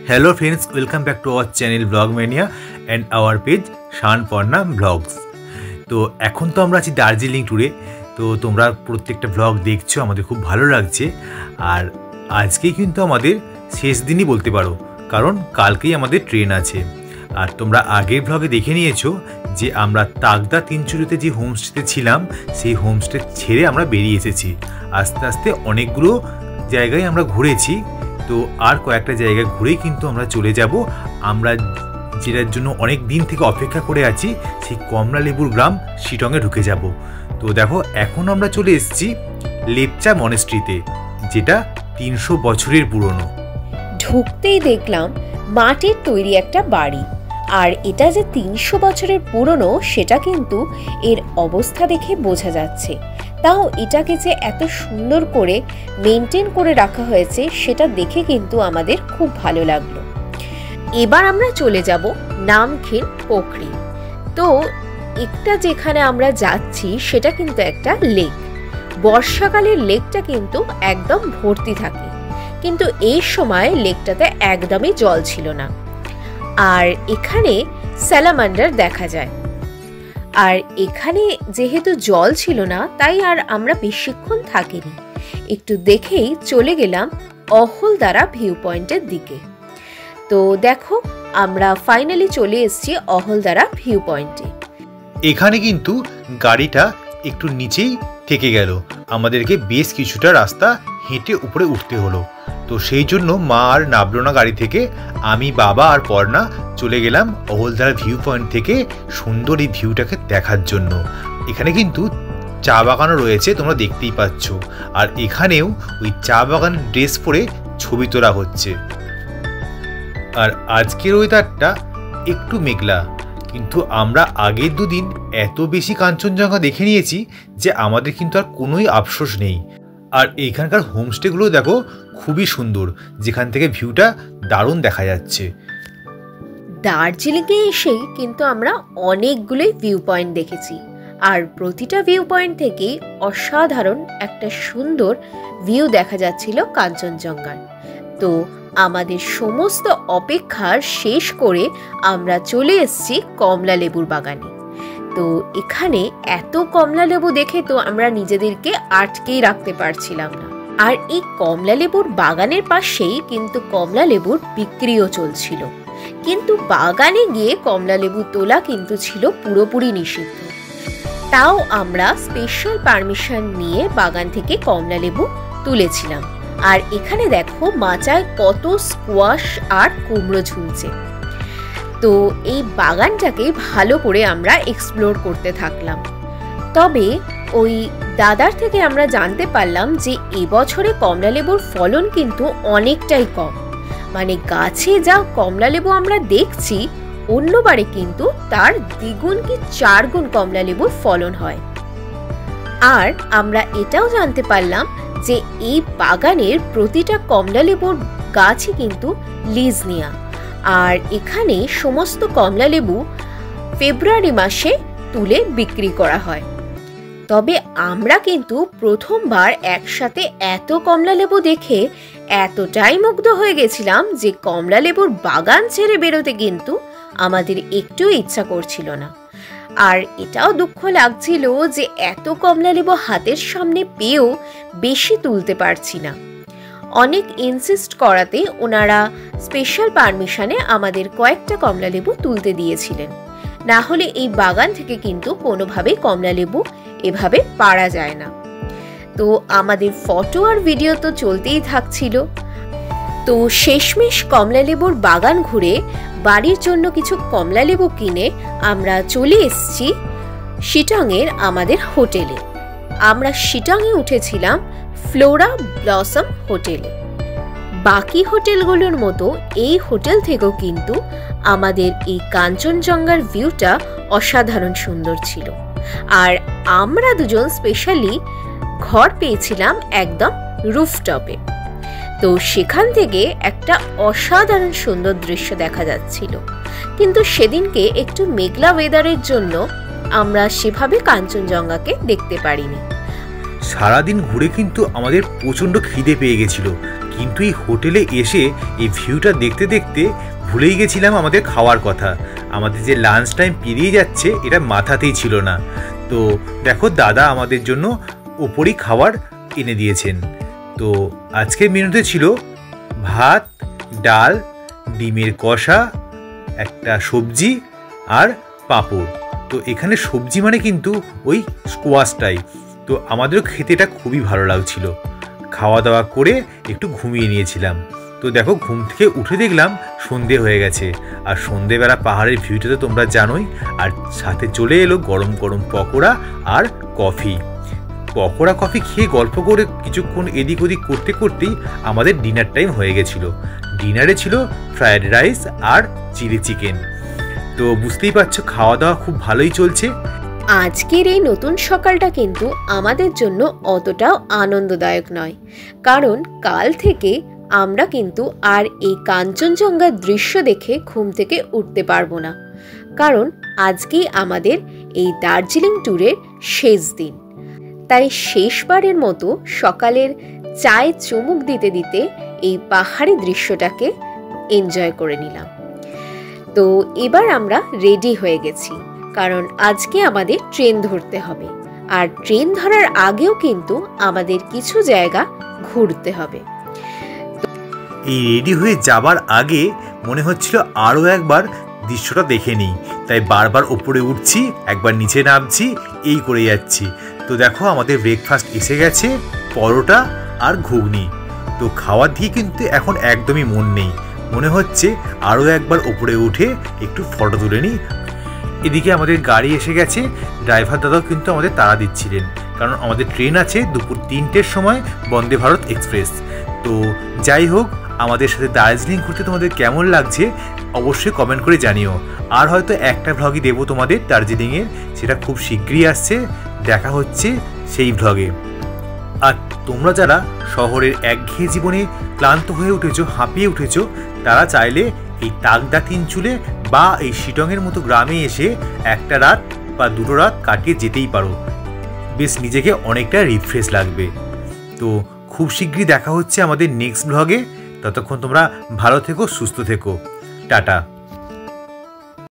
Hello friends, welcome back to our channel Blog Mania and our page Shanparna blogs. तो এখন তো আমরা আছি দার্জিলিং ট্যুরে। তো তোমরা প্রত্যেকটা ব্লগ দেখছো, আমাদের খুব ভালো লাগছে। আর আজকেই কিন্তু আমাদের শেষ দিনই বলতে পারো, কারণ কালকেই আমাদের ট্রেন আছে। আর তোমরা আগের ব্লগে দেখে নিয়েছো যে আমরা তাগদা তিনচুরিতে যে হোমস্টেতে ছিলাম, সেই হোমস্টে ছেড়ে আমরা বেরিয়ে এসেছি। আস্তে আস্তে অনেকগুলো জায়গায় আমরা ঘুরেছি। তো আর কয়েকটা জায়গায় ঘুরেই কিন্তু আমরা চলে যাব আমরা যেটার জন্য অনেক দিন থেকে অপেক্ষা করে আছি, সেই কমলালেবুর গ্রাম শিটংয়ে ঢুকে যাব। তো দেখো, এখন আমরা চলে এসেছি লেপচা মনেস্ট্রিতে, যেটা 300 বছরের পুরনো। ঢুকতেই দেখলাম মাটির তৈরি একটা বাড়ি, আর এটা যে 300 বছরের পুরনো সেটা কিন্তু এর অবস্থা দেখে বোঝা যাচ্ছে। তাও এটাকে যে এত সুন্দর করে মেনটেন করে রাখা হয়েছে সেটা দেখে কিন্তু আমাদের খুব ভালো লাগলো। এবার আমরা চলে যাব নামখিন পোখরি। তো একটা যেখানে আমরা যাচ্ছি সেটা কিন্তু একটা লেক। বর্ষাকালের লেকটা কিন্তু একদম ভর্তি থাকে, কিন্তু এই সময় লেকটাতে একদমই জল ছিল না। আর এখানে স্যালামান্ডার দেখা যায়। আর এখানে যেহেতু জল ছিল না, তাই আর আমরা বেশিক্ষণ থাকিনি, একটু দেখেই চলে গেলাম অহলদারা ভিউ পয়েন্টের দিকে। তো দেখো, আমরা ফাইনালি চলে এসেছি অহলদারা ভিউ পয়েন্টে। এখানে কিন্তু গাড়িটা একটু নিচেই থেকে গেল, আমাদেরকে বেশ কিছুটা রাস্তা হেঁটে উপরে উঠতে হলো। তো সেই জন্য মা আর নামলো না গাড়ি থেকে। আমি, বাবা আর পর্ণা চলে গেলাম অহলদারা ভিউ পয়েন্ট থেকে সুন্দর এই ভিউটাকে দেখার জন্য। এখানে কিন্তু চা বাগানও রয়েছে, তোমরা দেখতেই পাচ্ছ। আর এখানেও ওই চা বাগানের ড্রেস পরে ছবি তোলা হচ্ছে। আর আজকের ওয়েদারটা একটু মেঘলা, কিন্তু আমরা আগের দুদিন এত বেশি কাঞ্চনজঙ্ঘা দেখে নিয়েছি যে আমাদের কিন্তু আর কোনোই আফসোস নেই। আর এইখানকার হোমস্টেগুলো দেখো, খুবই সুন্দর, যেখান থেকে ভিউটা দারুণ দেখা যাচ্ছে। দার্জিলিংয়ে এসেই কিন্তু আমরা অনেকগুলোই ভিউ পয়েন্ট দেখেছি, আর প্রতিটা ভিউ পয়েন্ট থেকেই অসাধারণ একটা সুন্দর ভিউ দেখা যাচ্ছিল কাঞ্চনজঙ্ঘার। তো আমাদের সমস্ত অপেক্ষা শেষ করে আমরা চলে এসেছি কমলালেবুর বাগানে। তো এখানে এত কমলালেবু দেখে তো আমরা নিজেদেরকে আটকেই রাখতে পারছিলাম না। আর এই কমলালেবুর বাগানের পাশেই কিন্তু কমলালেবুর বিক্রিও চলছিল, কিন্তু বাগানে গিয়ে কমলালেবু তোলা কিন্তু ছিল পুরোপুরি নিষিদ্ধ। তাও আমরা স্পেশাল পারমিশন নিয়ে বাগান থেকে কমলালেবু তুলেছিলাম। আর এখানে দেখো মাচায় কত স্কোয়াশ আর কুমড়ো ঝুলছে। তো এই বাগানটাকে ভালো করে আমরা এক্সপ্লোর করতে থাকলাম। তবে ওই দাদার থেকে আমরা জানতে পারলাম যে এবছরে কমলালেবুর ফলন কিন্তু অনেকটাই কম। মানে গাছে যা কমলালেবু আমরা দেখছি, অন্যবারে কিন্তু তার দ্বিগুণ কি 4 গুণ কমলালেবুর ফলন হয়। আর আমরা এটাও জানতে পারলাম যে এই বাগানের প্রতিটা কমলালেবুর গাছই কিন্তু লিজ নেয়া। আর এখানে সমস্ত কমলালেবু ফেব্রুয়ারি মাসে তুলে বিক্রি করা হয়। তবে আমরা কিন্তু প্রথমবার একসাথে এত কমলালেবু দেখে এতটাই মুগ্ধ হয়ে গেছিলাম যে কমলালেবুর বাগান ছেড়ে বেরোতে কিন্তু আমাদের একটু ইচ্ছা করছিল না। আর এটাও দুঃখ লাগছিল যে এত কমলালেবু হাতের সামনে পেয়েও বেশি তুলতে পারছি না। অনেক ইনসিস্ট করাতে ওনারা স্পেশাল পারমিশনে আমাদের কয়েকটা কমলালেবু তুলতে দিয়েছিলেন, না হলে এই বাগান থেকে কিন্তু কোনোভাবেই কমলালেবু এভাবে পারা যায় না। তো আমাদের ফটো আর ভিডিও তো চলতেই থাকছিল। তো শেষমেশ কমলালেবুর বাগান ঘুরে বাড়ির জন্য কিছু কমলালেবু কিনে আমরা চলে এসেছি শিটংয়ের আমাদের হোটেলে। আমরা শিটংয়ে উঠেছিলাম ফ্লোরা ব্লসম হোটেলে। বাকি হোটেলগুলোর মতো এই হোটেল থেকেও কিন্তু আমাদের এই কাঞ্চনজঙ্ঘার ভিউটা অসাধারণ সুন্দর ছিল। আর আমরা দুজন স্পেশালি ঘর পেয়েছিলাম একদম রুফটপে। তো সেখান থেকে একটা অসাধারণ সুন্দর দৃশ্য দেখা যাচ্ছিল, কিন্তু সেদিনকে একটু মেঘলা ওয়েদারের জন্য আমরা সেভাবে কাঞ্চনজঙ্ঘাকে দেখতে পারিনি। সারাদিন ঘুরে কিন্তু আমাদের প্রচণ্ড খিদে পেয়ে গেছিল, কিন্তু এই হোটেলে এসে এই ভিউটা দেখতে দেখতে ভুলেই গেছিলাম আমাদের খাওয়ার কথা। আমাদের যে লাঞ্চ টাইম পেরিয়ে যাচ্ছে এটা মাথাতেই ছিল না। তো দেখো দাদা আমাদের জন্য ওপরই খাবার এনে দিয়েছেন। তো আজকের মেনুতে ছিল ভাত, ডাল, ডিমের কষা, একটা সবজি আর পাঁপড়। তো এখানে সবজি মানে কিন্তু ওই স্কোয়াশটাই। তো আমাদেরও খেতে এটা খুবই ভালো লাগছিল। খাওয়া দাওয়া করে একটু ঘুমিয়ে নিয়েছিলাম। তো দেখো ঘুম থেকে উঠে দেখলাম সন্ধে হয়ে গেছে। আর সন্ধেবেলা পাহাড়ের ভিউটা তো তোমরা জানোই। আর সাথে চলে এলো গরম গরম পকোড়া আর কফি। পকোড়া কফি খেয়ে গল্প করে কিছুক্ষণ এদিক ওদিক করতে করতেই আমাদের ডিনার টাইম হয়ে গেছিল। ডিনারে ছিল ফ্রায়েড রাইস আর চিলি চিকেন। তো বুঝতেই পারছো খাওয়া দাওয়া খুব ভালোই চলছে। আজকের এই নতুন সকালটা কিন্তু আমাদের জন্য অতটাও আনন্দদায়ক নয়, কারণ কাল থেকে আমরা কিন্তু আর এই কাঞ্চনজঙ্ঘার দৃশ্য দেখে ঘুম থেকে উঠতে পারবো না, কারণ আজকেই আমাদের এই দার্জিলিং ট্যুরের শেষ দিন। তাই শেষবারের মতো সকালের চায়ে চুমুক দিতে দিতে এই পাহাড়ি দৃশ্যটাকে এনজয় করে নিলাম। তো এবার আমরা রেডি হয়ে গেছি, কারণ আজকে আমাদের ট্রেন ধরতে হবে। আর ট্রেন ধরার আগেও কিন্তু আমাদের কিছু জায়গা ঘুরতে হবে। এই রেডি হয়ে যাবার আগে মনে হচ্ছিল আরও একবার দৃশ্যটা দেখে নিই, তাই বারবার ওপরে উঠছি, একবার নিচে নামছি, এই করে যাচ্ছি। তো দেখো আমাদের ব্রেকফাস্ট এসে গেছে, পরোটা আর ঘুগনি। তো খাওয়ার দিয়ে কিন্তু এখন একদমই মন নেই, মনে হচ্ছে আরও একবার ওপরে উঠে একটু ফটো তুলে নিই। এদিকে আমাদের গাড়ি এসে গেছে, ড্রাইভার দাদাও কিন্তু আমাদের তাড়া দিচ্ছিলেন, কারণ আমাদের ট্রেন আছে দুপুর 3টের সময়, বন্দে ভারত এক্সপ্রেস। তো যাই হোক, আমাদের সাথে দার্জিলিং ঘুরতে তোমাদের কেমন লাগছে অবশ্যই কমেন্ট করে জানিও। আর হয়তো একটা ভ্লগই দেবো তোমাদের দার্জিলিংয়ের, সেটা খুব শীঘ্রই আসছে, দেখা হচ্ছে সেই ভ্লগে। আর তোমরা যারা শহরের একঘেয়ে জীবনে ক্লান্ত হয়ে উঠেছো, হাঁপিয়ে উঠেছো, তারা চাইলে এই তাগদা তিনচুলে বা এই শিটংয়ের মতো গ্রামে এসে একটা রাত বা দুটো রাত কাটিয়ে যেতেই পারো। বেশ নিজেকে অনেকটা রিফ্রেশ লাগবে। তো খুব শীঘ্রই দেখা হচ্ছে আমাদের নেক্সট ভ্লগে। ততক্ষণ তোমরা ভালো থেকো, সুস্থ থেকো, টাটা।